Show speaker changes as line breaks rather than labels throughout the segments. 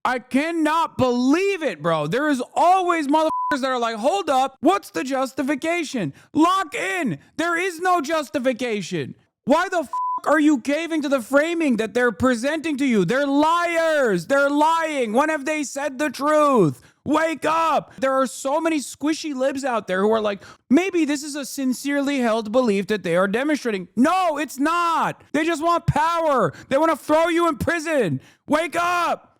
I cannot believe it, bro. There is always motherfuckers that are like, hold up, what's the justification? Lock in. There is no justification. Why the are you caving to the framing that they're presenting to you? They're liars. They're lying. When have they said the truth? Wake up. There are so many squishy libs out there who are like, maybe this is a sincerely held belief that they are demonstrating. No, it's not. They just want power. They want to throw you in prison. Wake up.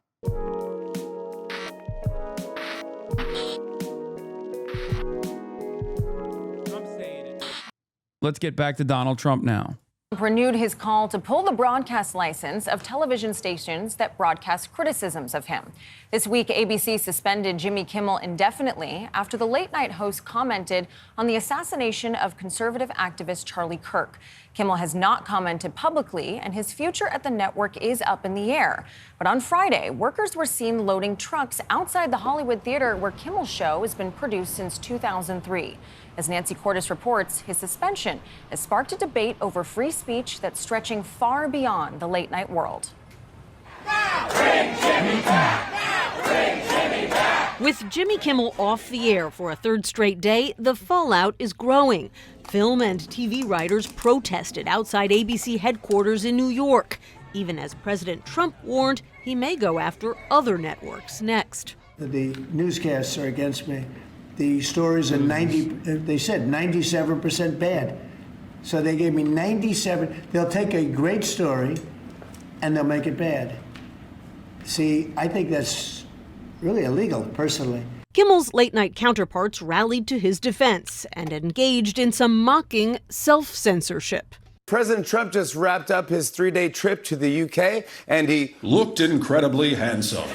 Let's get back to Donald Trump now.
Renewed his call to pull the broadcast license of television stations that broadcast criticisms of him. This week, ABC suspended Jimmy Kimmel indefinitely after the late-night host commented on the assassination of conservative activist Charlie Kirk. Kimmel has not commented publicly, and his future at the network is up in the air. But on Friday, workers were seen loading trucks outside the Hollywood theater where Kimmel's show has been produced since 2003. As Nancy Cordes reports, his suspension has sparked a debate over free speech that's stretching far beyond the late-night world.
Now bring Jimmy back! Now bring Jimmy back!
With Jimmy Kimmel off the air for a third straight day, the fallout is growing. Film and TV writers protested outside ABC headquarters in New York, even as President Trump warned he may go after other networks next.
The newscasts are against me. The stories are they said 97% bad. So they gave me 97. They'll take a great story and they'll make it bad. See, I think that's really illegal, personally.
Kimmel's late-night counterparts rallied to his defense and engaged in some mocking self-censorship.
President Trump just wrapped up his 3-day trip to the UK, and he
looked incredibly handsome.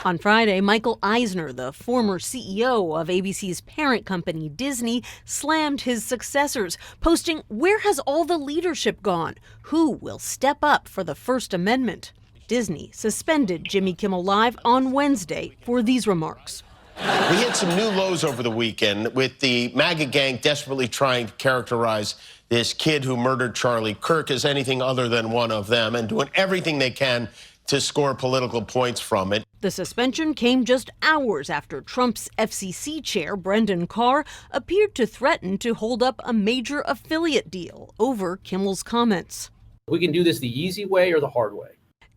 On Friday, Michael Eisner, the former CEO of ABC's parent company Disney, slammed his successors, posting, "Where has all the leadership gone? Who will step up for the First Amendment?" Disney suspended Jimmy Kimmel Live on Wednesday for these remarks.
We hit some new lows over the weekend with the MAGA gang desperately trying to characterize this kid who murdered Charlie Kirk as anything other than one of them and doing everything they can to score political points from it.
The suspension came just hours after Trump's FCC chair, Brendan Carr, appeared to threaten to hold up a major affiliate deal over Kimmel's comments.
We can do this the easy way or the hard way.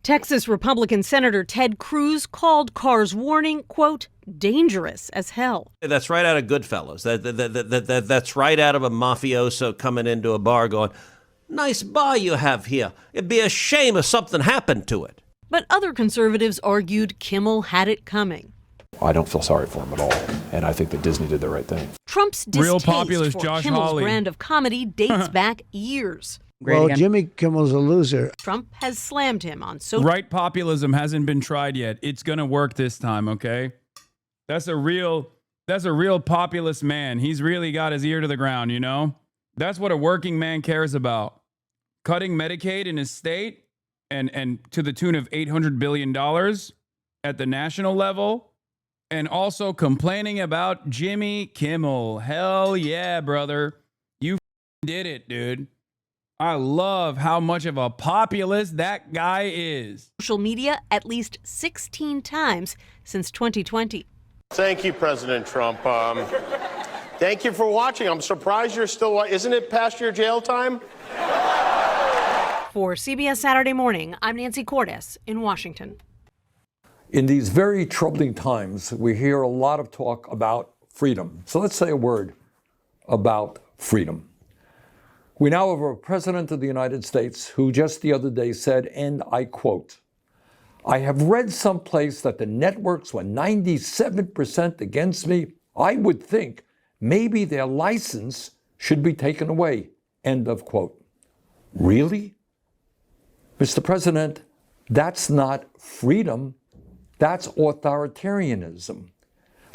Texas Republican Senator Ted Cruz called Carr's warning, quote, dangerous as hell.
That's right out of Goodfellas. That's right out of a mafioso coming into a bar going, nice bar you have here. It'd be a shame if something happened to it.
But other conservatives argued Kimmel had it coming.
I don't feel sorry for him at all, and I think that Disney did the right thing.
Trump's distaste for
Josh
Kimmel's
Hawley.
brand of comedy dates back years.
Well, Jimmy Kimmel's a loser.
Trump has slammed him on social.
Right populism hasn't been tried yet. It's going to work this time, okay? That's a real populist man. He's really got his ear to the ground, you know? That's what a working man cares about. Cutting Medicaid in his state and to the tune of $800 billion at the national level, and also complaining about Jimmy Kimmel. Hell yeah, brother. You did it, dude. I love how much of a populist that guy is.
Social media at least 16 times since 2020.
Thank you, President Trump. Thank you for watching. I'm surprised you're still, isn't it past your jail time?
For CBS Saturday Morning, I'm Nancy Cordes in Washington.
In these very troubling times, we hear a lot of talk about freedom. So let's say a word about freedom. We now have a president of the United States who just the other day said, and I quote, I have read someplace that the networks were 97% against me. I would think maybe their license should be taken away, end of quote. Really? Mr. President, that's not freedom. That's authoritarianism.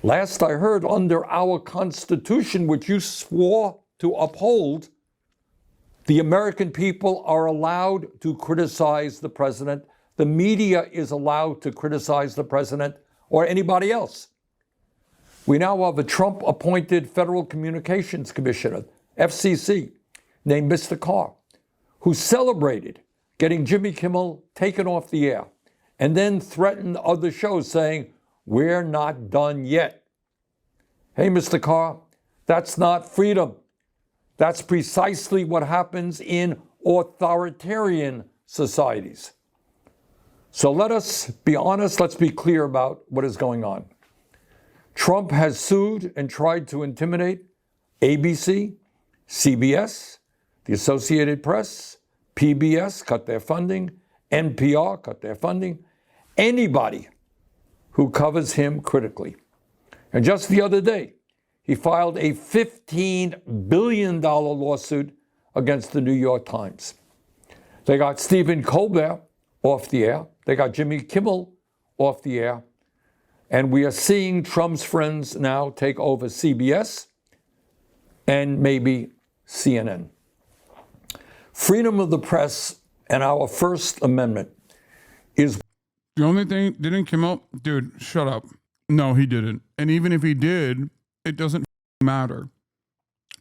Last I heard, under our Constitution, which you swore to uphold, the American people are allowed to criticize the president. The media is allowed to criticize the president or anybody else. We now have a Trump-appointed Federal Communications Commissioner, FCC, named Mr. Carr, who celebrated getting Jimmy Kimmel taken off the air. and then threaten other shows saying, we're not done yet. Hey, Mr. Carr, that's not freedom. That's precisely what happens in authoritarian societies. So let us be honest, let's be clear about what is going on. Trump has sued and tried to intimidate ABC, CBS, the Associated Press, PBS, cut their funding, NPR, cut their funding, anybody who covers him critically. And just the other day, he filed a $15 billion lawsuit against the New York Times. They got Stephen Colbert off the air. They got Jimmy Kimmel off the air. And we are seeing Trump's friends now take over CBS and maybe CNN. Freedom of the press and our First Amendment is...
The only thing, didn't Kimmel, dude, shut up. No, he didn't. And even if he did, it doesn't matter.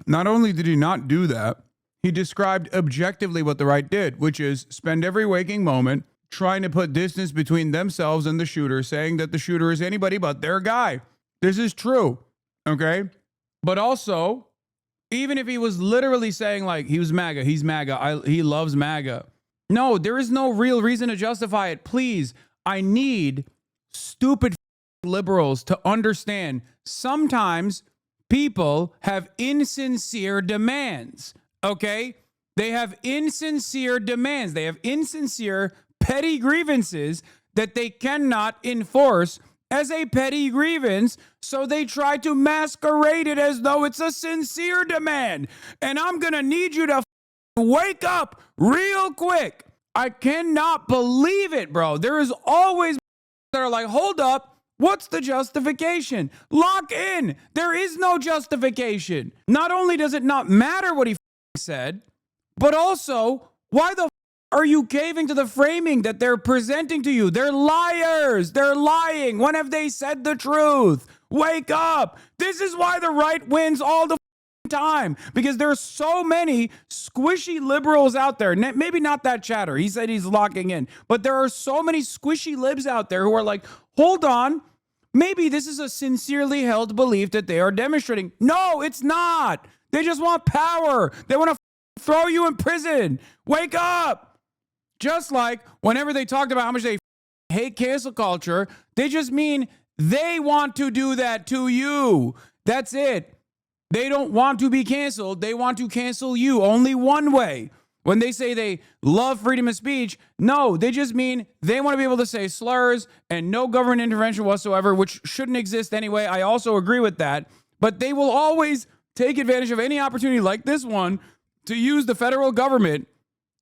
Not only did he not do that, he described objectively what the right did, which is spend every waking moment trying to put distance between themselves and the shooter, saying that the shooter is anybody but their guy. This is true, okay? But also, even if he was literally saying like he was MAGA, he's MAGA, he loves MAGA. No, there is no real reason to justify it. Please, I need stupid liberals to understand sometimes people have insincere demands, okay? They have insincere demands. They have insincere petty grievances that they cannot enforce as a petty grievance, so they try to masquerade it as though it's a sincere demand. And I'm gonna need you to wake up real quick. I cannot believe it, bro. There is always that are like, hold up, what's the justification? Lock in. There is no justification. Not only does it not matter what he said, but also, why the are you caving to the framing that they're presenting to you? They're liars. They're lying. When have they said the truth? Wake up. This is why the right wins all the time, because there's so many squishy liberals out there. Maybe not that chatter. He said he's locking in, but there are so many squishy libs out there who are like, hold on. Maybe this is a sincerely held belief that they are demonstrating. No, it's not. They just want power. They want to throw you in prison. Wake up. Just like whenever they talked about how much they hate cancel culture, they just mean they want to do that to you. That's it. They don't want to be canceled. They want to cancel you only one way. When they say they love freedom of speech, no, they just mean they want to be able to say slurs and no government intervention whatsoever, which shouldn't exist anyway. I also agree with that. But they will always take advantage of any opportunity like this one to use the federal government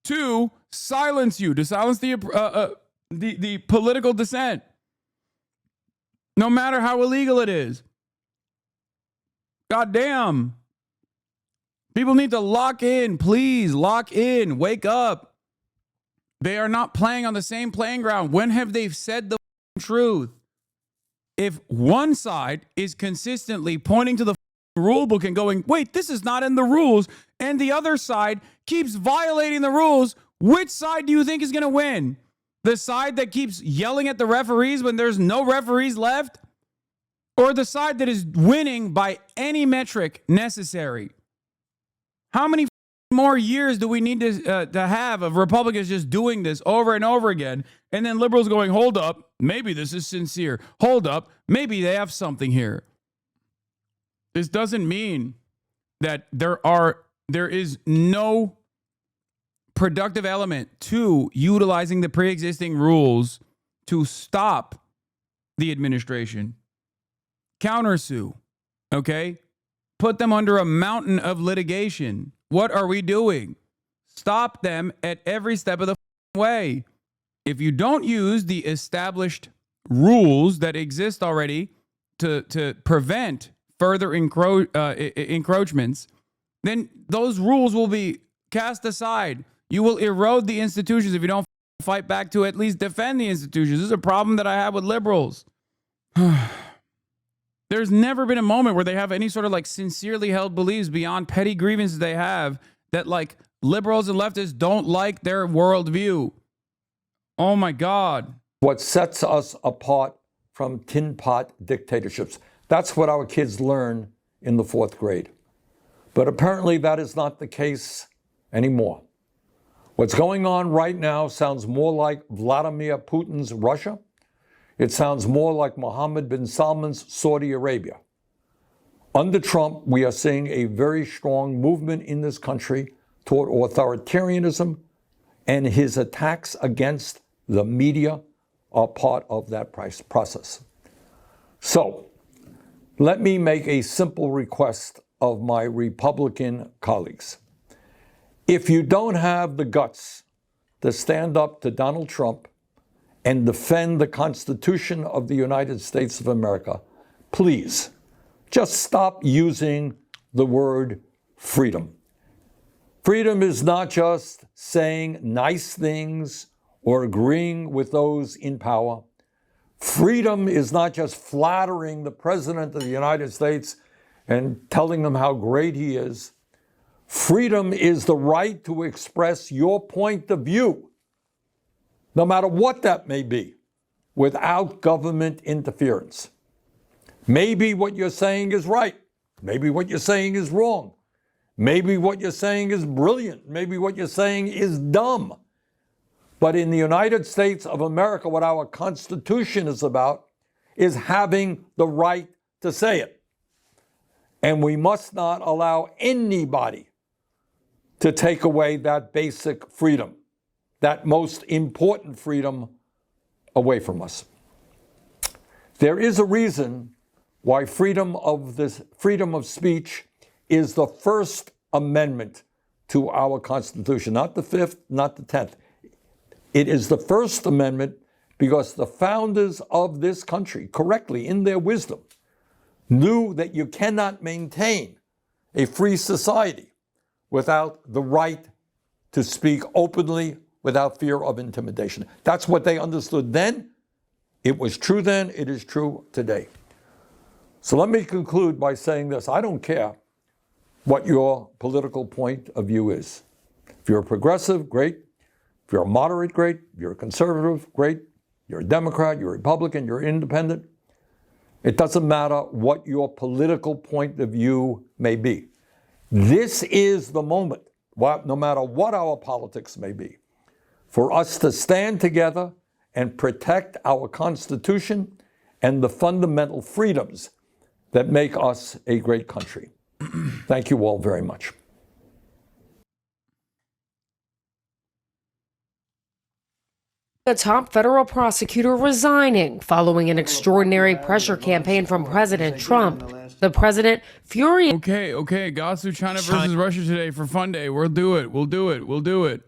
to silence you, to silence the political dissent, no matter how illegal it is. God damn. People need to lock in. Please lock in. Wake up. They are not playing on the same playing ground. When have they said the truth? If one side is consistently pointing to the rule book and going, wait, this is not in the rules, and the other side keeps violating the rules, which side do you think is going to win? The side that keeps yelling at the referees when there's no referees left? Or the side that is winning by any metric necessary? How many more years do we need to have of Republicans just doing this over and over again, and then liberals going, hold up, maybe this is sincere. Hold up, maybe they have something here. This doesn't mean that there is no productive element to utilizing the pre-existing rules to stop the administration. Countersue, okay? Put them under a mountain of litigation. What are we doing? Stop them at every step of the way. If you don't use the established rules that exist already to prevent further encroachments, then those rules will be cast aside. You will erode the institutions if you don't fight back to at least defend the institutions. This is a problem that I have with liberals. There's never been a moment where they have any sort of like sincerely held beliefs beyond petty grievances they have that like liberals and leftists don't like their worldview. Oh my God.
what sets us apart from tin pot dictatorships. That's what our kids learn in the 4th grade. But apparently that is not the case anymore. What's going on right now sounds more like Vladimir Putin's Russia. It sounds more like Mohammed bin Salman's Saudi Arabia. Under Trump, we are seeing a very strong movement in this country toward authoritarianism, and his attacks against the media are part of that process. So, let me make a simple request of my Republican colleagues. If you don't have the guts to stand up to Donald Trump and defend the Constitution of the United States of America, please just stop using the word freedom. Freedom is not just saying nice things or agreeing with those in power. Freedom is not just flattering the President of the United States and telling them how great he is. Freedom is the right to express your point of view, no matter what that may be, without government interference. Maybe what you're saying is right. Maybe what you're saying is wrong. Maybe what you're saying is brilliant. Maybe what you're saying is dumb. But in the United States of America, what our Constitution is about is having the right to say it. And we must not allow anybody to take away that basic freedom, that most important freedom, away from us. There is a reason why freedom of speech is the First Amendment to our Constitution, not the 5th, not the 10th. It is the First Amendment because the founders of this country, correctly, in their wisdom, knew that you cannot maintain a free society without the right to speak openly without fear of intimidation. That's what they understood then. It was true then. It is true today. So let me conclude by saying this. I don't care what your political point of view is. If you're a progressive, great. If you're a moderate, great. If you're a conservative, great. You're a Democrat, you're a Republican, you're independent. It doesn't matter what your political point of view may be. This is the moment, no matter what our politics may be, for us to stand together and protect our Constitution and the fundamental freedoms that make us a great country. Thank you all very much.
A top federal prosecutor resigning following an extraordinary pressure campaign from President Trump. The president furious.
Okay. Gossip China versus Russia today for Fun Day. We'll do it.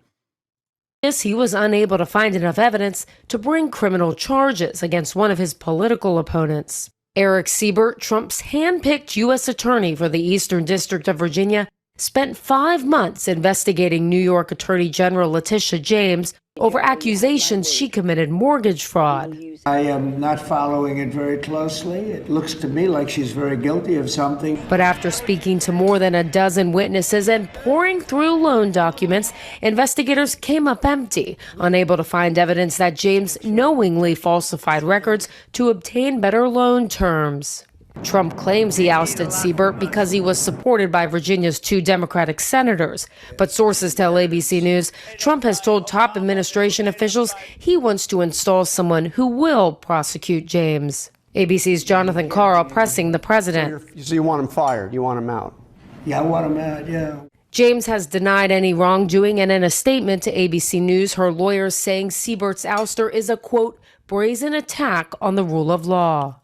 He was unable to find enough evidence to bring criminal charges against one of his political opponents. Eric Siebert, Trump's hand-picked U.S. attorney for the Eastern District of Virginia, spent 5 months investigating New York Attorney General Letitia James over accusations she committed mortgage fraud.
I am not following it very closely. It looks to me like she's very guilty of something.
But after speaking to more than a dozen witnesses and pouring through loan documents, investigators came up empty, unable to find evidence that James knowingly falsified records to obtain better loan terms. Trump claims he ousted Siebert because he was supported by Virginia's 2 Democratic senators. But sources tell ABC News Trump has told top administration officials he wants to install someone who will prosecute James. ABC's Jonathan Carl pressing the president.
So you want him fired? You want him out?
Yeah, I want him out, yeah.
James has denied any wrongdoing, and in a statement to ABC News, her lawyers saying Siebert's ouster is a, quote, brazen attack on the rule of law.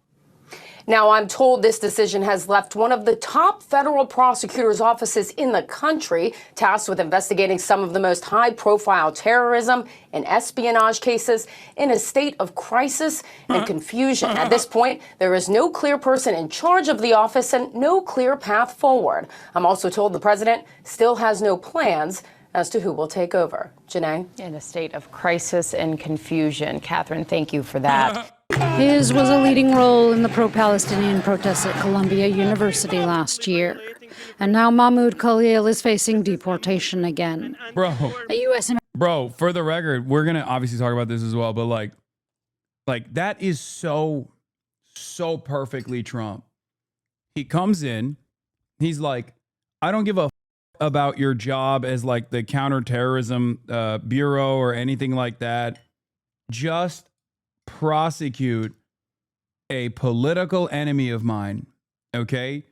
Now, I'm told this decision has left one of the top federal prosecutors' offices in the country tasked with investigating some of the most high-profile terrorism and espionage cases in a state of crisis and confusion. At this point, there is no clear person in charge of the office and no clear path forward. I'm also told the president still has no plans as to who will take over. Janae?
In a state of crisis and confusion. Catherine, thank you for that.
His was a leading role in the pro-Palestinian protests at Columbia University last year. And now Mahmoud Khalil is facing deportation again.
Bro,
a U.S.
Bro, for the record, we're going to obviously talk about this as well, but like, Like, that is so perfectly Trump. He comes in, he's like, I don't give a about your job as like the counterterrorism bureau or anything like that. Just prosecute a political enemy of mine, okay?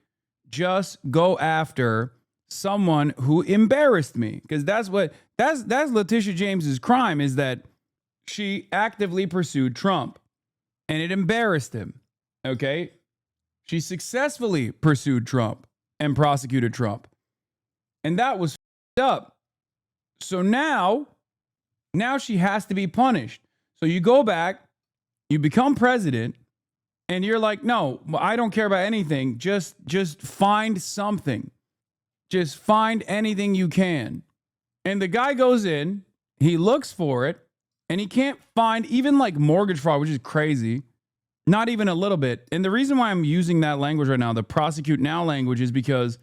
Just go after someone who embarrassed me, because that's Letitia James's crime, is that she actively pursued Trump and it embarrassed him, okay? She successfully pursued Trump and prosecuted Trump. And that was up. So now she has to be punished. So you go back, you become president, and you're like, no, I don't care about anything. Just find something. Just find anything you can. And the guy goes in, he looks for it, and he can't find even like mortgage fraud, which is crazy. Not even a little bit. And the reason why I'm using that language right now, the prosecute now language, is because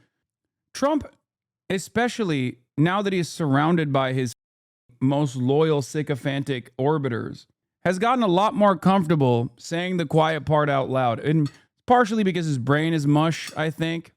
Trump, especially now that he is surrounded by his most loyal sycophantic orbiters, has gotten a lot more comfortable saying the quiet part out loud. And partially because his brain is mush, I think.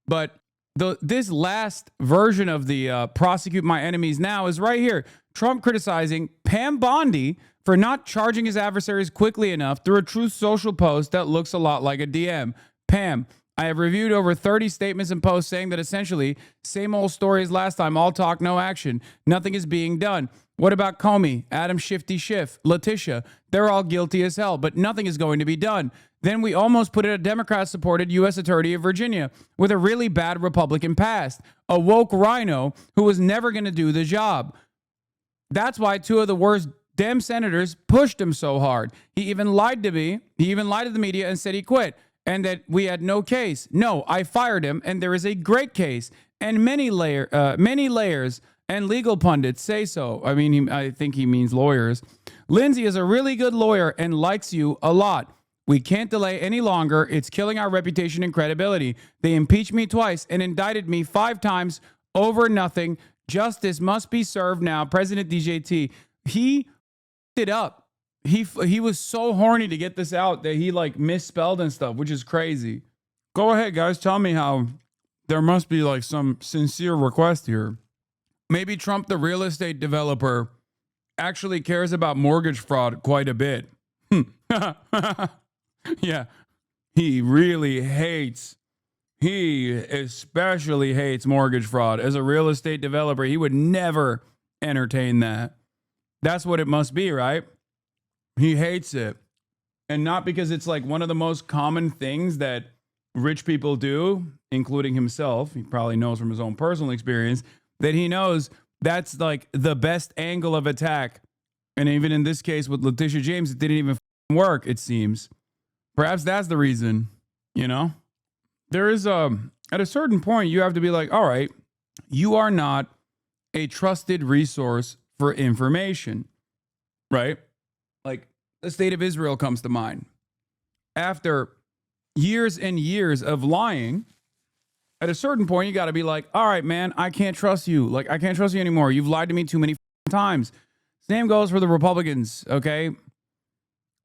But this last version of the prosecute my enemies now is right here. Trump criticizing Pam Bondi for not charging his adversaries quickly enough through a Truth Social post that looks a lot like a DM. Pam, I have reviewed over 30 statements and posts saying that essentially same old story as last time, all talk, no action. Nothing is being done. What about Comey, Adam Shifty Schiff, Letitia? They're all guilty as hell, but nothing is going to be done. Then we almost put in a Democrat-supported U.S. Attorney of Virginia with a really bad Republican past, a woke rhino who was never going to do the job. That's why two of the worst Dem senators pushed him so hard. He even lied to me. He even lied to the media and said he quit and that we had no case. No, I fired him, and there is a great case, and many layers and legal pundits say so. I mean, I think he means lawyers. Lindsay is a really good lawyer and likes you a lot. We can't delay any longer. It's killing our reputation and credibility. They impeached me twice and indicted me 5 times over nothing. Justice must be served now. President DJT, he it up. He was so horny to get this out that he like misspelled and stuff, which is crazy. Go ahead, guys. Tell me how there must be like some sincere request here. Maybe Trump, the real estate developer, actually cares about mortgage fraud quite a bit. Yeah, he really hates. He especially hates mortgage fraud. As a real estate developer, he would never entertain that. That's what it must be, right? He hates it. And not because it's like one of the most common things that rich people do, including himself. He probably knows from his own personal experience that he knows that's like the best angle of attack. And even in this case with Letitia James, it didn't even work, it seems. Perhaps that's the reason, you know? There is at a certain point, you have to be like, all right, you are not a trusted resource for information, right? Like the state of Israel comes to mind. After years and years of lying, at a certain point, you got to be like, all right, man, I can't trust you. Like, I can't trust you anymore. You've lied to me too many times. Same goes for the Republicans, okay?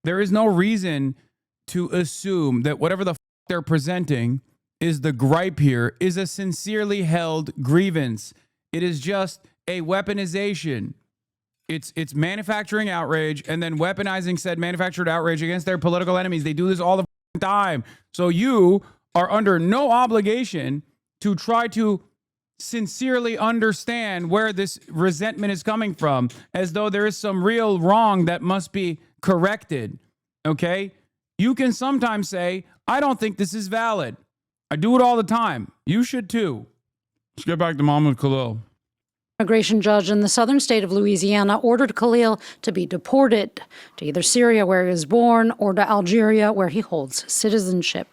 There is no reason to assume that whatever the they're presenting is the gripe here is a sincerely held grievance. It is just a weaponization. It's manufacturing outrage and then weaponizing said manufactured outrage against their political enemies. They do this all the time. So you are under no obligation to try to sincerely understand where this resentment is coming from, as though there is some real wrong that must be corrected. Okay? You can sometimes say, I don't think this is valid. I do it all the time. You should too. Let's get back to Mahmoud Khalil.
Immigration judge in the southern state of Louisiana ordered Khalil to be deported to either Syria, where he was born, or to Algeria, where he holds citizenship.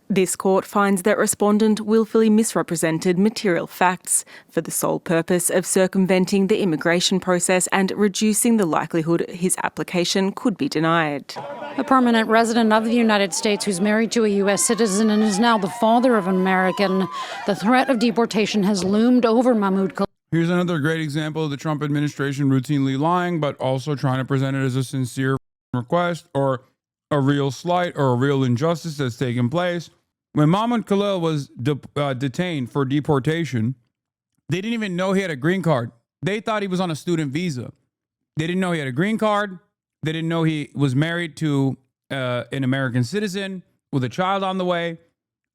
This court finds that respondent willfully misrepresented material facts for the sole purpose of circumventing the immigration process and reducing the likelihood his application could be denied.
A permanent resident of the United States who's married to a U.S. citizen and is now the father of an American. The threat of deportation has loomed over Mahmoud Khalil.
Here's another great example of the Trump administration routinely lying, but also trying to present it as a sincere request or a real slight or a real injustice that's taken place. When Mahmoud Khalil was detained for deportation, they didn't even know he had a green card. They thought he was on a student visa. They didn't know he had a green card. They didn't know he was married to an American citizen with a child on the way.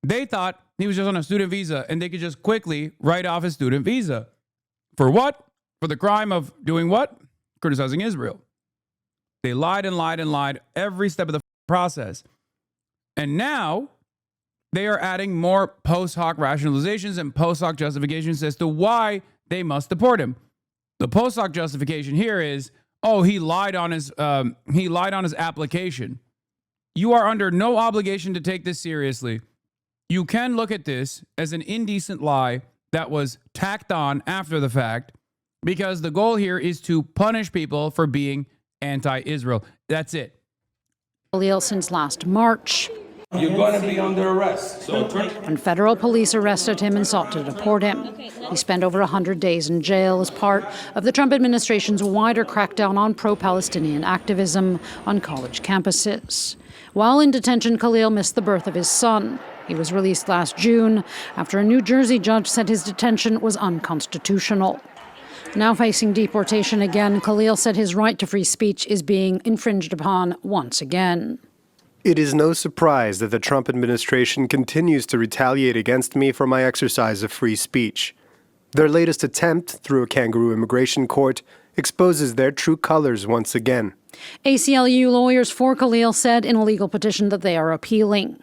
They thought he was just on a student visa and they could just quickly write off his student visa. For what? For the crime of doing what? Criticizing Israel. They lied and lied and lied every step of the process. And now they are adding more post hoc rationalizations and post hoc justifications as to why they must deport him. The post hoc justification here is, oh, he lied on his application. You are under no obligation to take this seriously. You can look at this as an indecent lie that was tacked on after the fact, because the goal here is to punish people for being anti-Israel. That's it.
Khalil since last March.
You're going to be under arrest.
When federal police arrested him and sought to deport him. He spent over 100 days in jail as part of the Trump administration's wider crackdown on pro-Palestinian activism on college campuses. While in detention, Khalil missed the birth of his son. He was released last June after a New Jersey judge said his detention was unconstitutional. Now facing deportation again, Khalil said his right to free speech is being infringed upon once again.
It is no surprise that the Trump administration continues to retaliate against me for my exercise of free speech. Their latest attempt, through a kangaroo immigration court, exposes their true colors once again.
ACLU lawyers for Khalil said in a legal petition that they are appealing.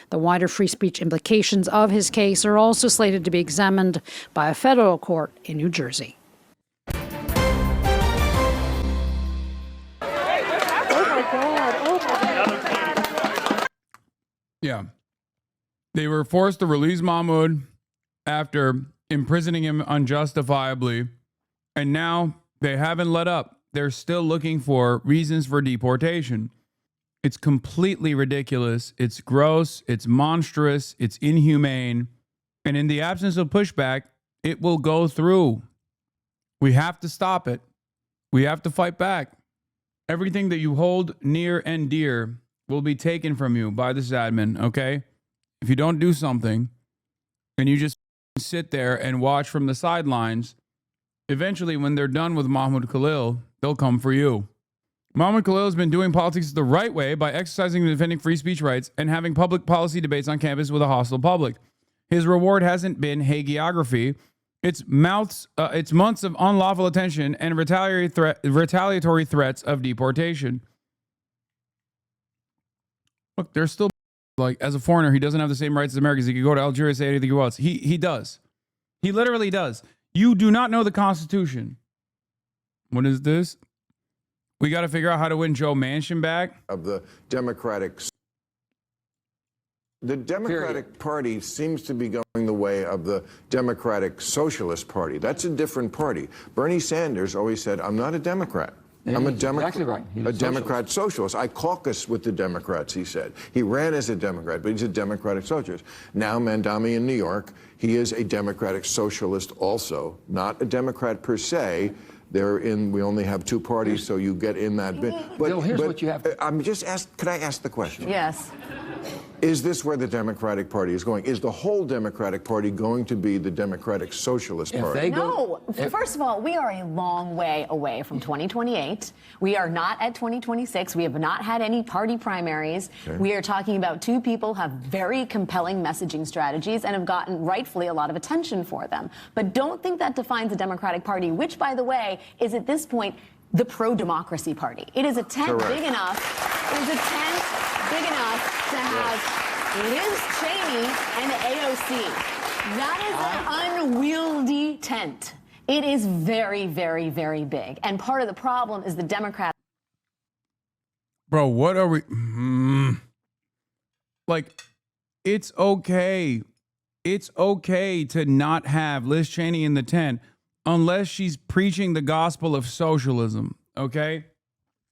The wider free speech implications of his case are also slated to be examined by a federal court in New Jersey.
Yeah. They were forced to release Mahmoud after imprisoning him unjustifiably. And now they haven't let up. They're still looking for reasons for deportation. It's completely ridiculous. It's gross. It's monstrous. It's inhumane. And in the absence of pushback, it will go through. We have to stop it. We have to fight back. Everything that you hold near and dear will be taken from you by this admin, okay? If you don't do something and you just sit there and watch from the sidelines, eventually when they're done with Mahmoud Khalil, they'll come for you. Mahmoud Khalil has been doing politics the right way by exercising and defending free speech rights and having public policy debates on campus with a hostile public. His reward hasn't been hagiography. It's months of unlawful attention and retaliatory threats of deportation. Look, there's still, like, as a foreigner, he doesn't have the same rights as Americans. He could go to Algeria, say anything he wants. He does. He literally does. You do not know the Constitution. What is this? We got to figure out how to win Joe Manchin back.
Of the Democratic Party seems to be going the way of the Democratic Socialist Party. That's a different party. Bernie Sanders always said, I'm not a Democrat. I'm a Democrat. Exactly right. A Democrat socialist. I caucus with the Democrats, he said. He ran as a Democrat, but he's a Democratic socialist. Now, Mandami in New York, he is a Democratic socialist also, not a Democrat per se. We only have two parties, so you get in that bit. But here's what you have. I'm just asked. Could I ask the question?
Yes.
Is this where the Democratic Party is going? Is the whole Democratic Party going to be the Democratic Socialist Party?
No. First of all, we are a long way away from 2028. We are not at 2026. We have not had any party primaries. Okay. We are talking about two people who have very compelling messaging strategies and have gotten rightfully a lot of attention for them. But don't think that defines the Democratic Party, which, by the way, is at this point the pro-democracy party. It is a tent big enough. It is a tent big enough to have Liz Cheney and AOC. That is an unwieldy tent. It is very, very, very big. And part of the problem is the Democrats.
Bro, what are we? Like, it's okay. It's okay to not have Liz Cheney in the tent unless she's preaching the gospel of socialism, okay?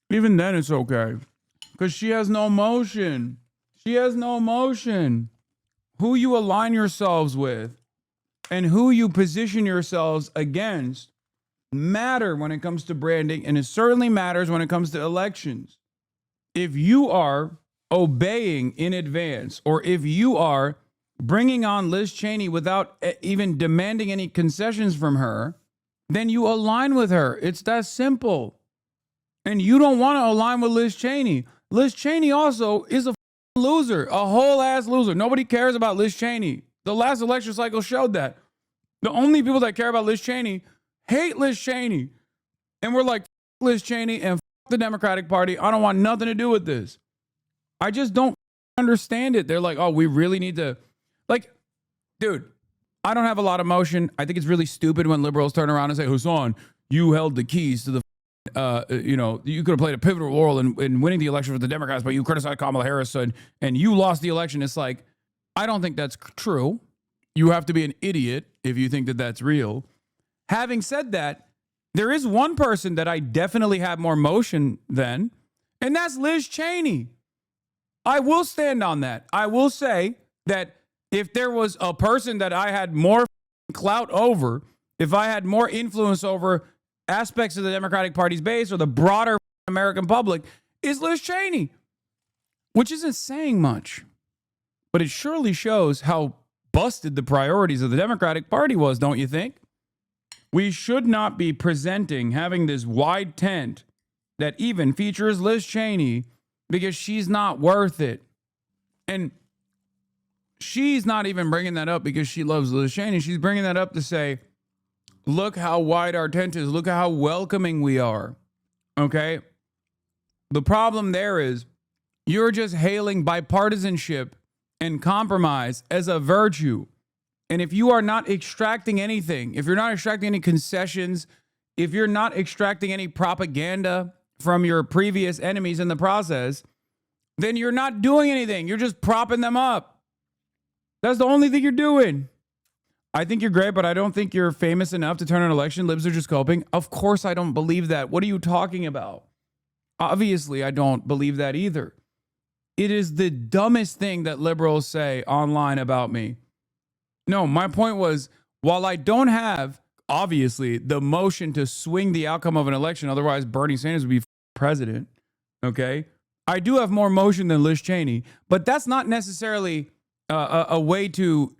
Even then it's okay. Because she has no motion. She has no motion. Who you align yourselves with and who you position yourselves against matter when it comes to branding, and it certainly matters when it comes to elections. if you are obeying in advance, or if you are bringing on Liz Cheney without even demanding any concessions from her, then you align with her. It's that simple. And you don't want to align with Liz Cheney. Liz Cheney also is a loser, a whole ass loser. Nobody cares about Liz Cheney. The last election cycle showed that. The only people that care about Liz Cheney hate Liz Cheney. And we're like, Liz Cheney and the Democratic Party. I don't want nothing to do with this. I just don't understand it. They're like, oh, we really need to, like, dude, I don't have a lot of emotion. I think it's really stupid when liberals turn around and say, Hasan, you held the keys to the, you could have played a pivotal role in winning the election for the Democrats, but you criticized Kamala Harris and you lost the election. It's like, I don't think that's true. You have to be an idiot if you think that that's real. Having said that, there is one person that I definitely have more motion than, and that's Liz Cheney. I will stand on that. I will say that if there was a person that I had more clout over, if I had more influence over aspects of the Democratic Party's base or the broader American public, is Liz Cheney, which isn't saying much, but it surely shows how busted the priorities of the Democratic Party was, don't you think? We should not be having this wide tent that even features Liz Cheney because she's not worth it. And she's not even bringing that up because she loves Liz Cheney. She's bringing that up to say, look how wide our tent is. Look at how welcoming we are. Okay? The problem there is you're just hailing bipartisanship and compromise as a virtue. And if you are not extracting anything, if you're not extracting any concessions, if you're not extracting any propaganda from your previous enemies in the process, then you're not doing anything. You're just propping them up. That's the only thing you're doing. I think you're great, but I don't think you're famous enough to turn an election. Libs are just coping. Of course I don't believe that. What are you talking about? Obviously, I don't believe that either. It is the dumbest thing that liberals say online about me. No, my point was, while I don't have, obviously, the motion to swing the outcome of an election, otherwise Bernie Sanders would be president, okay? I do have more motion than Liz Cheney, but that's not necessarily a way to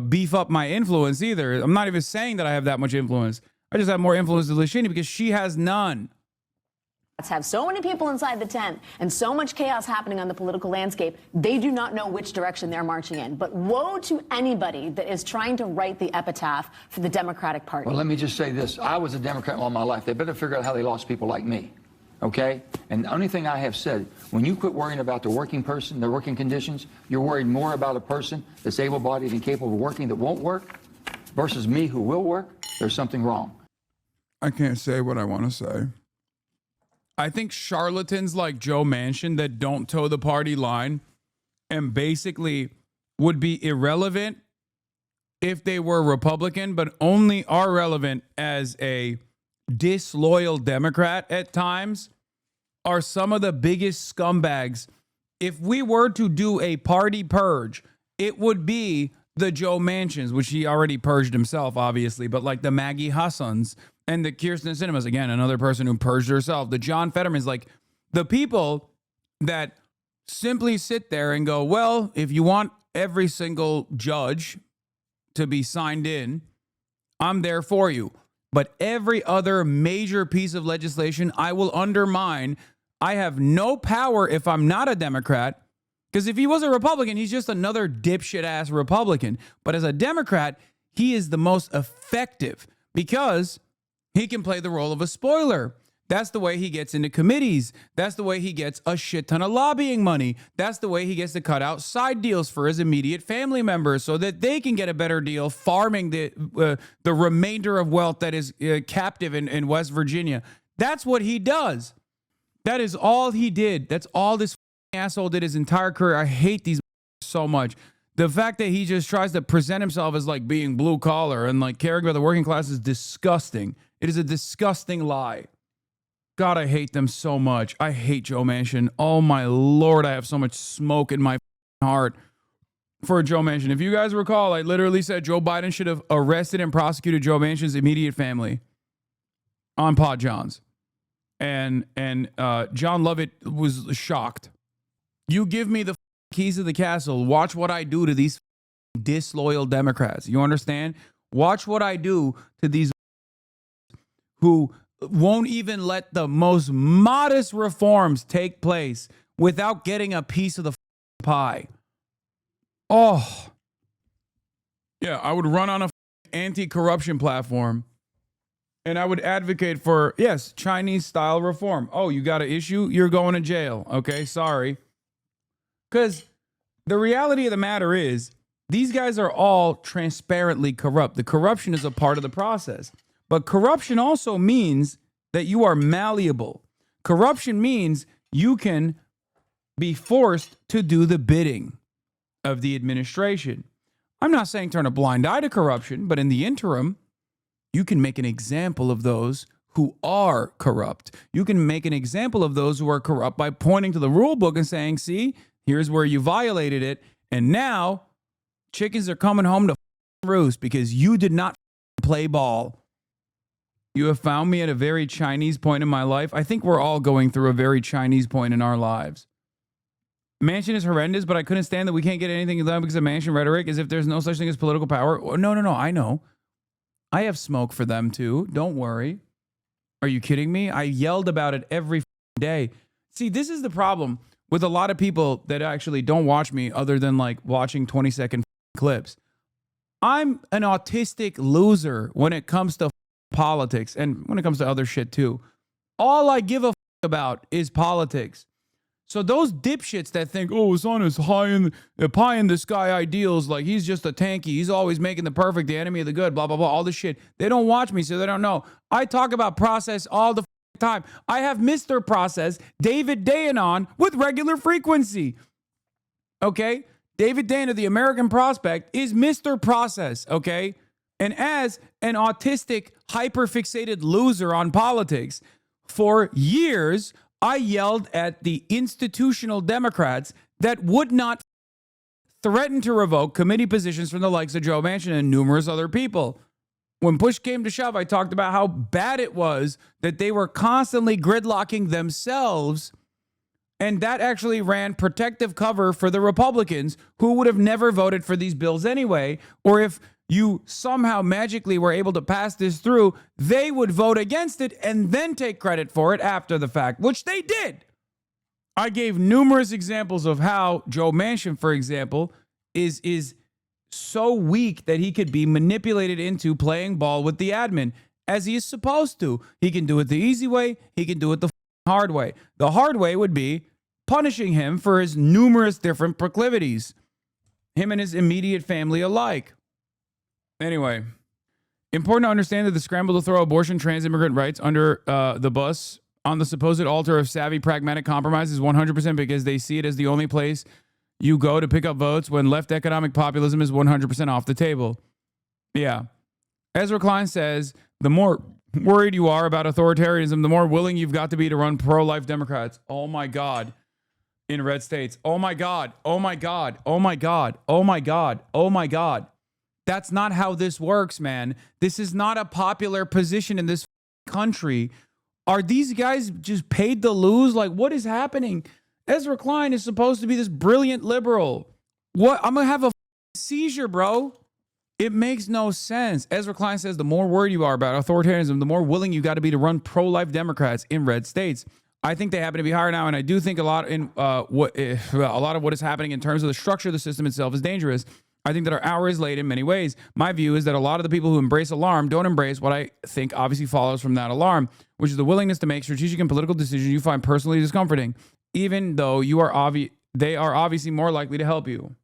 beef up my influence either. I'm not even saying that I have that much influence. I just have more influence than Liz Cheney because she has none.
Have so many people inside the tent and so much chaos happening on the political landscape, they do not know which direction they're marching in. But woe to anybody that is trying to write the epitaph for the Democratic Party.
Well, let me just say this. I was a Democrat all my life. They better figure out how they lost people like me. Okay? And the only thing I have said, when you quit worrying about the working person, their working conditions, you're worried more about a person that's able-bodied and capable of working that won't work versus me who will work, there's something wrong.
I can't say what I want to say. I think charlatans like Joe Manchin that don't toe the party line and basically would be irrelevant if they were Republican, but only are relevant as a disloyal Democrat at times, are some of the biggest scumbags. If we were to do a party purge, it would be the Joe Manchins, which he already purged himself, obviously, but like the Maggie Hassans and the Kirsten Cinemas, again, another person who purged herself, the John Fettermans, like the people that simply sit there and go, well, if you want every single judge to be signed in, I'm there for you. But every other major piece of legislation, I will undermine. I have no power if I'm not a Democrat, because if he was a Republican, he's just another dipshit ass Republican. But as a Democrat, he is the most effective because he can play the role of a spoiler. That's the way he gets into committees. That's the way he gets a shit ton of lobbying money. That's the way he gets to cut out side deals for his immediate family members so that they can get a better deal farming the remainder of wealth that is captive in West Virginia. That's what he does. That is all he did. That's all this asshole did his entire career. I hate these so much. The fact that he just tries to present himself as like being blue collar and like caring about the working class is disgusting. It is a disgusting lie. God, I hate them so much. I hate Joe Manchin. Oh my Lord, I have so much smoke in my heart for Joe Manchin. If you guys recall, I literally said Joe Biden should have arrested and prosecuted Joe Manchin's immediate family on Pod Johns. and John Lovett was shocked. You give me the keys to the castle. Watch what I do to these disloyal Democrats. You understand? Watch what I do to these who won't even let the most modest reforms take place without getting a piece of the pie. Oh, yeah, I would run on a anti-corruption platform and I would advocate for, yes, Chinese style reform. Oh, you got an issue? You're going to jail. Okay, sorry. Because the reality of the matter is these guys are all transparently corrupt. The corruption is a part of the process. But corruption also means that you are malleable. Corruption means you can be forced to do the bidding of the administration. I'm not saying turn a blind eye to corruption, but in the interim, you can make an example of those who are corrupt. You can make an example of those who are corrupt by pointing to the rule book and saying, see, here's where you violated it. And now chickens are coming home to roost because you did not play ball. You have found me at a very Chinese point in my life. I think we're all going through a very Chinese point in our lives. Manchin is horrendous, but I couldn't stand that we can't get anything done because of Manchin rhetoric, as if there's no such thing as political power. No, I know. I have smoke for them too. Don't worry. Are you kidding me? I yelled about it every day. See, this is the problem with a lot of people that actually don't watch me other than like watching 20-second clips. I'm an autistic loser when it comes to politics and when it comes to other shit too. All I give a about is politics. So those dipshits that think, oh, Hassan is pie in the sky ideals, like he's just a tanky, he's always making the perfect the enemy of the good, blah, blah, blah, all this shit. They don't watch me, so they don't know. I talk about process all the time. I have Mr. Process, David Dayen on with regular frequency. Okay? David Dayen of the American Prospect is Mr. Process, okay? And as an autistic, hyper-fixated loser on politics, for years, I yelled at the institutional Democrats that would not threaten to revoke committee positions from the likes of Joe Manchin and numerous other people. When push came to shove, I talked about how bad it was that they were constantly gridlocking themselves, and that actually ran protective cover for the Republicans who would have never voted for these bills anyway, or if you somehow magically were able to pass this through, they would vote against it and then take credit for it after the fact, which they did. I gave numerous examples of how Joe Manchin, for example, is so weak that he could be manipulated into playing ball with the admin, as he is supposed to. He can do it the easy way. He can do it the hard way. The hard way would be punishing him for his numerous different proclivities, him and his immediate family alike. Anyway, important to understand that the scramble to throw abortion, trans immigrant rights under the bus on the supposed altar of savvy, pragmatic compromise is 100% because they see it as the only place you go to pick up votes when left economic populism is 100% off the table. Yeah. Ezra Klein says, the more worried you are about authoritarianism, the more willing you've got to be to run pro-life Democrats. Oh my God. In red states. Oh my God. Oh my God. Oh my God. Oh my God. Oh my God. That's not how this works, man. This is not a popular position in this country. Are these guys just paid to lose? Like, what is happening? Ezra Klein is supposed to be this brilliant liberal. What? I'm going to have a seizure, bro. It makes no sense. Ezra Klein says the more worried you are about authoritarianism, the more willing you got to be to run pro-life Democrats in red states. I think they happen to be higher now, and I do think a lot of what is happening in terms of the structure of the system itself is dangerous. I think that our hour is late in many ways. My view is that a lot of the people who embrace alarm don't embrace what I think obviously follows from that alarm, which is the willingness to make strategic and political decisions you find personally discomforting, even though they are obviously more likely to help you.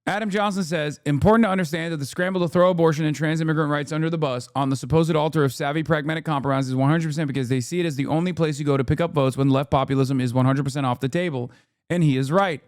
Adam Johnson says, important to understand that the scramble to throw abortion and trans immigrant rights under the bus on the supposed altar of savvy, pragmatic compromise is 100% because they see it as the only place you go to pick up votes when left populism is 100% off the table. And he is right.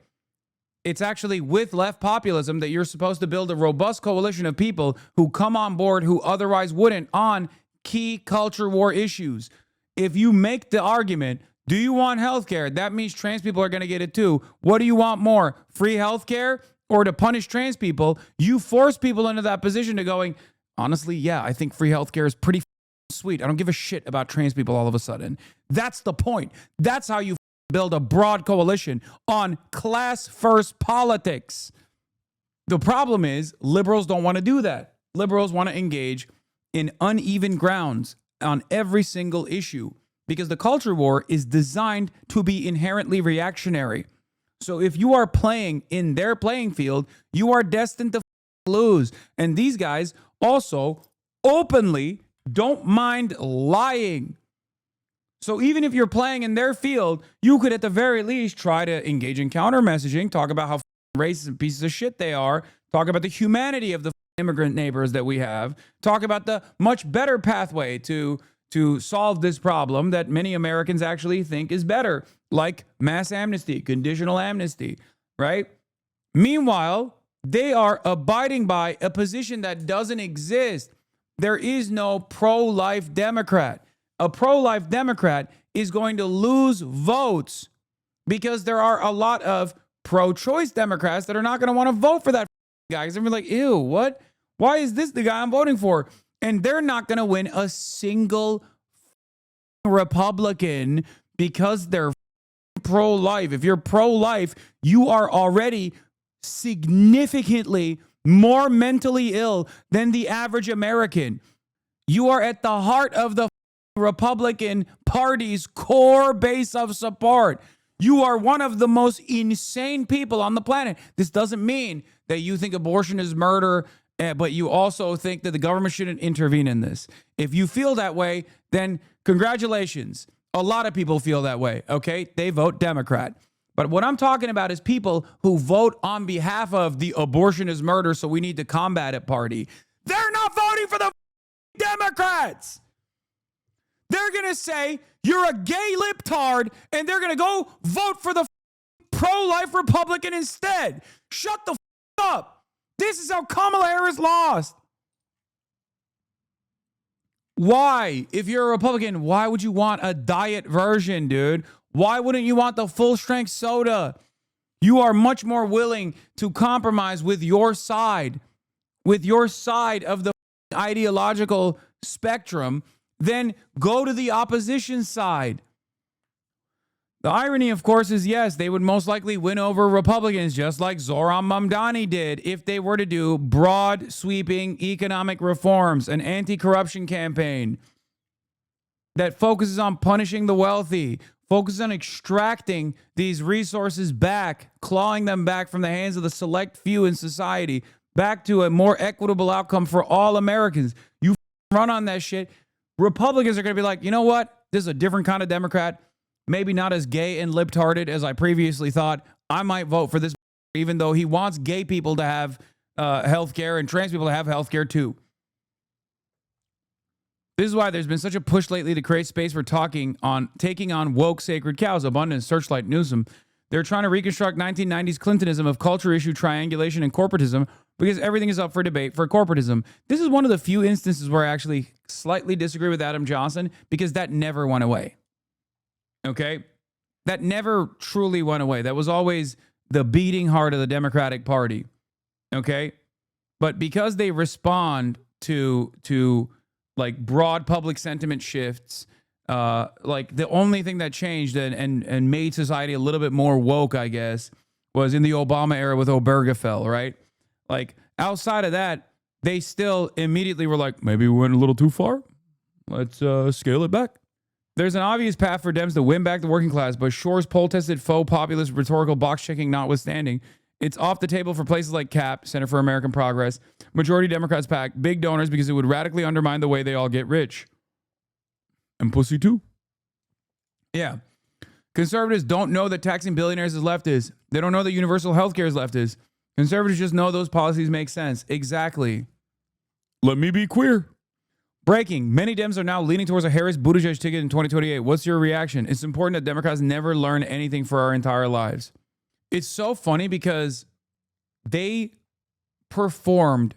It's actually with left populism that you're supposed to build a robust coalition of people who come on board who otherwise wouldn't on key culture war issues. If you make the argument, do you want healthcare? That means trans people are going to get it too. What do you want more? Free healthcare or to punish trans people? You force people into that position to going, honestly, yeah, I think free healthcare is pretty sweet. I don't give a shit about trans people all of a sudden. That's the point. That's how you build a broad coalition on class first politics. The problem is liberals don't want to do that. Liberals want to engage in uneven grounds on every single issue because the culture war is designed to be inherently reactionary. So if you are playing in their playing field, you are destined to lose. And these guys also openly don't mind lying. So even if you're playing in their field, you could at the very least try to engage in counter messaging, talk about how racist and pieces of shit they are, talk about the humanity of the immigrant neighbors that we have, talk about the much better pathway to solve this problem that many Americans actually think is better, like mass amnesty, conditional amnesty, right? Meanwhile, they are abiding by a position that doesn't exist. There is no pro-life Democrat. A pro-life Democrat is going to lose votes because there are a lot of pro-choice Democrats that are not going to want to vote for that guy. Because they're going to be like, ew, what? Why is this the guy I'm voting for? And they're not going to win a single Republican because they're pro-life. If you're pro-life, you are already significantly more mentally ill than the average American. You are at the heart of the Republican Party's core base of support. You are one of the most insane people on the planet. This doesn't mean that you think abortion is murder, but you also think that the government shouldn't intervene in this. If you feel that way, then congratulations. A lot of people feel that way, okay? They vote Democrat. But what I'm talking about is people who vote on behalf of the abortion is murder, so we need to combat it party. They're not voting for the Democrats. They're going to say you're a gay libtard, and they're going to go vote for the pro-life Republican instead. Shut the up. This is how Kamala Harris lost. Why? If you're a Republican, why would you want a diet version, dude? Why wouldn't you want the full-strength soda? You are much more willing to compromise with your side of the ideological spectrum than go to the opposition side. The irony, of course, is yes, they would most likely win over Republicans, just like Zohran Mamdani did, if they were to do broad, sweeping economic reforms, an anti-corruption campaign that focuses on punishing the wealthy, focuses on extracting these resources back, clawing them back from the hands of the select few in society, back to a more equitable outcome for all Americans. You run on that shit. Republicans are going to be like, you know what? This is a different kind of Democrat. Maybe not as gay and libtarded as I previously thought. I might vote for this, even though he wants gay people to have health care and trans people to have health care too. This is why there's been such a push lately to create space for taking on woke sacred cows, Abundance, Searchlight, Newsom. They're trying to reconstruct 1990s Clintonism of culture issue triangulation and corporatism because everything is up for debate for corporatism. This is one of the few instances where I actually slightly disagree with Adam Johnson because that never went away. Okay? That never truly went away. That was always the beating heart of the Democratic Party. Okay? But because they respond to like broad public sentiment shifts, like the only thing that changed and made society a little bit more woke, I guess, was in the Obama era with Obergefell, right? Like outside of that, they still immediately were like, maybe we went a little too far. Let's scale it back. There's an obvious path for Dems to win back the working class, but Shore's poll-tested faux populist rhetorical box-checking notwithstanding, it's off the table for places like CAP, Center for American Progress, majority Democrats pack, big donors because it would radically undermine the way they all get rich. And pussy too. Yeah. Conservatives don't know that taxing billionaires is leftist. They don't know that universal health care is leftist. Conservatives just know those policies make sense. Exactly. Let me be queer. Breaking. Many Dems are now leaning towards a Harris-Buttigieg ticket in 2028. What's your reaction? It's important that Democrats never learn anything for our entire lives. It's so funny because they performed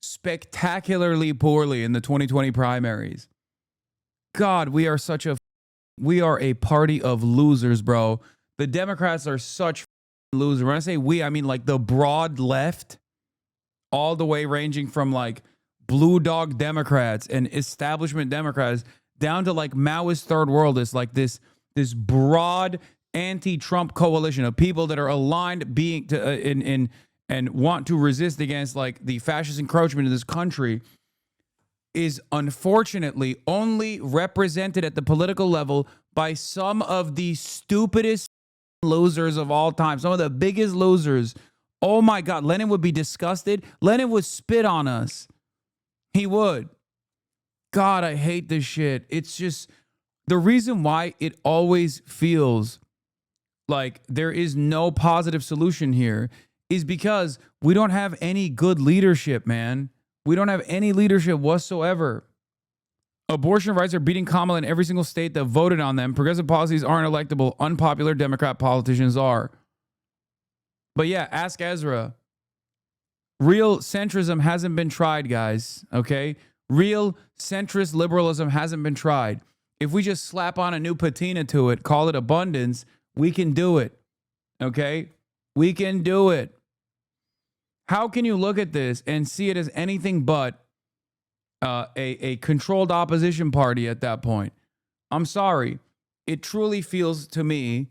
spectacularly poorly in the 2020 primaries. God, we are a party of losers, bro. The Democrats are such losers. When I say we, I mean like the broad left, all the way ranging from like blue dog Democrats and establishment Democrats down to like Maoist third worldists, like this broad anti-Trump coalition of people that are aligned being to and want to resist against like the fascist encroachment in this country, is unfortunately only represented at the political level by some of the stupidest losers of all time, some of the biggest losers. Oh my God, Lenin would be disgusted. Lenin would spit on us. He would. God, I hate this shit. It's just the reason why it always feels like there is no positive solution here is because we don't have any good leadership, man. We don't have any leadership whatsoever. Abortion rights are beating Kamala in every single state that voted on them. Progressive policies aren't electable. Unpopular Democrat politicians are. But yeah, ask Ezra. Real centrism hasn't been tried, guys. Okay? Real centrist liberalism hasn't been tried. If we just slap on a new patina to it, call it abundance, we can do it. Okay? We can do it. How can you look at this and see it as anything but a controlled opposition party at that point? I'm sorry. It truly feels to me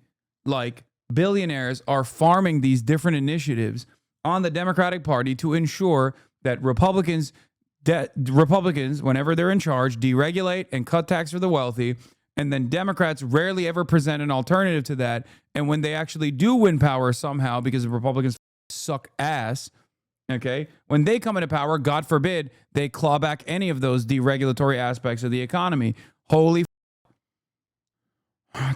like billionaires are farming these different initiatives on the Democratic Party to ensure that Republicans, whenever they're in charge, deregulate and cut tax for the wealthy. And then Democrats rarely ever present an alternative to that. And when they actually do win power somehow, because the Republicans suck ass, okay, when they come into power, God forbid, they claw back any of those deregulatory aspects of the economy. Holy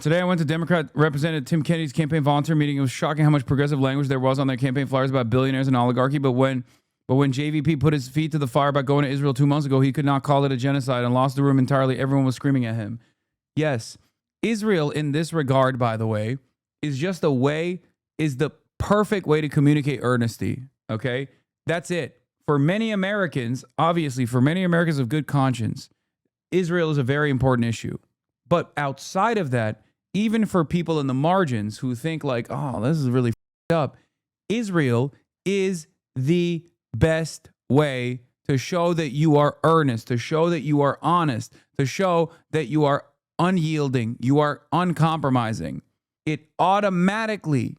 Today, I went to Democrat Representative Tim Kennedy's campaign volunteer meeting. It was shocking how much progressive language there was on their campaign flyers about billionaires and oligarchy. But when JVP put his feet to the fire about going to Israel 2 months ago, he could not call it a genocide and lost the room entirely. Everyone was screaming at him. Yes, Israel in this regard, by the way, is the perfect way to communicate earnesty. Okay, that's it. For many Americans, obviously, for many Americans of good conscience, Israel is a very important issue. But outside of that, even for people in the margins who think like, oh, this is really up, Israel is the best way to show that you are earnest, to show that you are honest, to show that you are unyielding, you are uncompromising. It automatically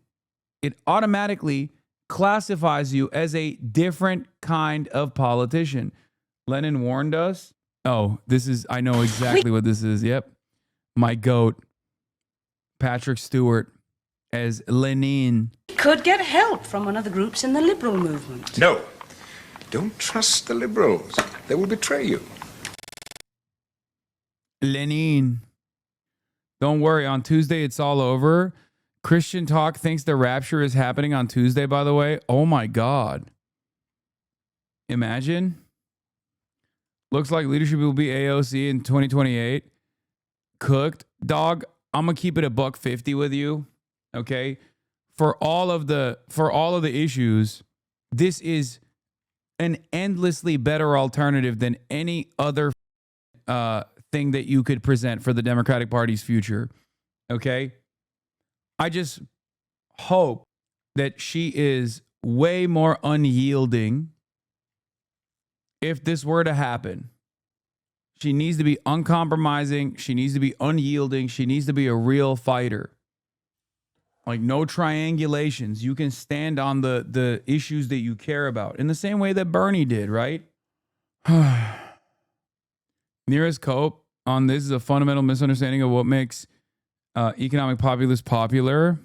classifies you as a different kind of politician. Lenin warned us. Oh, I know exactly what this is. Yep. My goat, Patrick Stewart, as Lenin.
Could get help from one of the groups in the liberal movement.
No. Don't trust the liberals. They will betray you.
Lenin. Don't worry. On Tuesday, it's all over. Christian Talk thinks the rapture is happening on Tuesday, by the way. Oh, my God. Imagine. Looks like leadership will be AOC in 2028. Cooked. Dog, I'm going to keep it $1.50 with you. Okay? For all of the issues, this is an endlessly better alternative than any other thing that you could present for the Democratic Party's future. Okay? I just hope that she is way more unyielding if this were to happen. She needs to be uncompromising. She needs to be unyielding. She needs to be a real fighter. Like no triangulations. You can stand on the issues that you care about in the same way that Bernie did, right? Nearest Cope on this is a fundamental misunderstanding of what makes economic populists popular.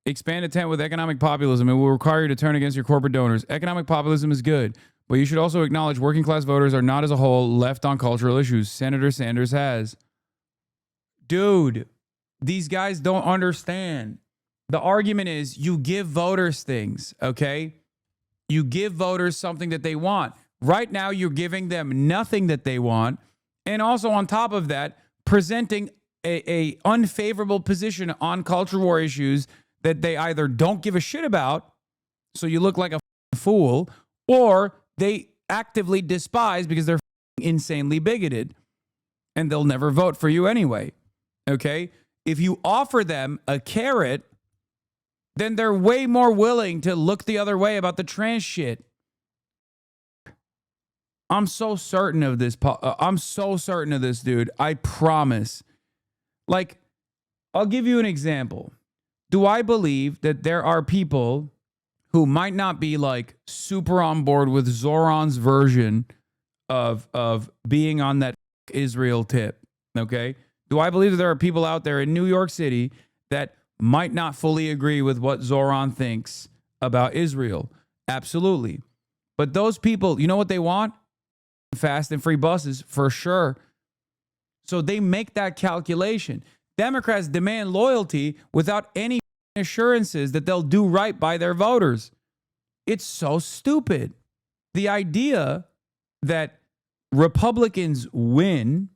Expand intent with economic populism. It will require you to turn against your corporate donors. Economic populism is good, but you should also acknowledge working class voters are not as a whole left on cultural issues. Senator Sanders has. Dude, these guys don't understand. The argument is you give voters things, okay? You give voters something that they want. Right now, you're giving them nothing that they want. And also on top of that, presenting a unfavorable position on culture war issues that they either don't give a shit about, so you look like a fool, or they actively despise because they're insanely bigoted and they'll never vote for you anyway. Okay? If you offer them a carrot, then they're way more willing to look the other way about the trans shit. I'm so certain of this. I'm so certain of this, dude. I promise. Like, I'll give you an example. Do I believe that there are people who might not be like super on board with Zoran's version of being on that Israel tip? Okay. Do I believe that there are people out there in New York City that might not fully agree with what Zoran thinks about Israel? Absolutely. But those people, you know what they want? Fast and free buses, for sure. So they make that calculation. Democrats demand loyalty without any assurances that they'll do right by their voters. It's so stupid. The idea that Republicans win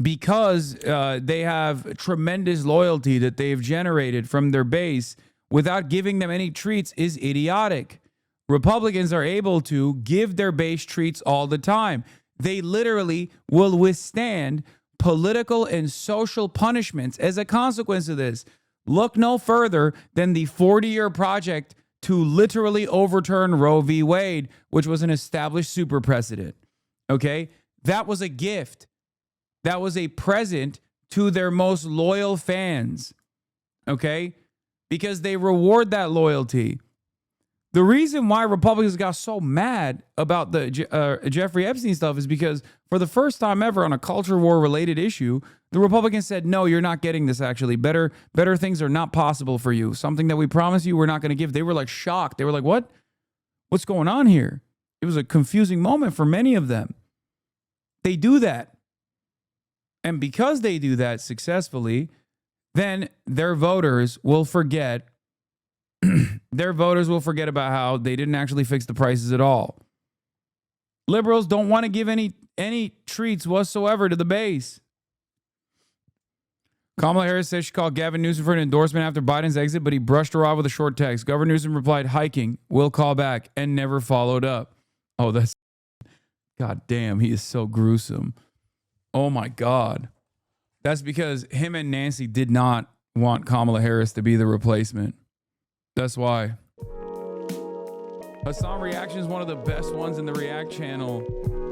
because they have tremendous loyalty that they've generated from their base without giving them any treats is idiotic. Republicans are able to give their base treats all the time. They literally will withstand political and social punishments as a consequence of this. Look no further than the 40-year project to literally overturn Roe v. Wade, which was an established super precedent. Okay? That was a gift. That was a present to their most loyal fans. Okay? Because they reward that loyalty. The reason why Republicans got so mad about the Jeffrey Epstein stuff is because for the first time ever on a culture war related issue, the Republicans said, no, you're not getting this actually. Better things are not possible for you. Something that we promise you we're not going to give. They were like shocked. They were like, what? What's going on here? It was a confusing moment for many of them. They do that. And because they do that successfully, then their voters will forget about how they didn't actually fix the prices at all. Liberals don't want to give any treats whatsoever to the base. Kamala Harris says she called Gavin Newsom for an endorsement after Biden's exit, but he brushed her off with a short text. Governor Newsom replied, hiking, will call back, and never followed up. Oh, that's... God damn, he is so gruesome. Oh, my God. That's because him and Nancy did not want Kamala Harris to be the replacement. That's why. Hasan Reaction is one of the best ones in the React channel.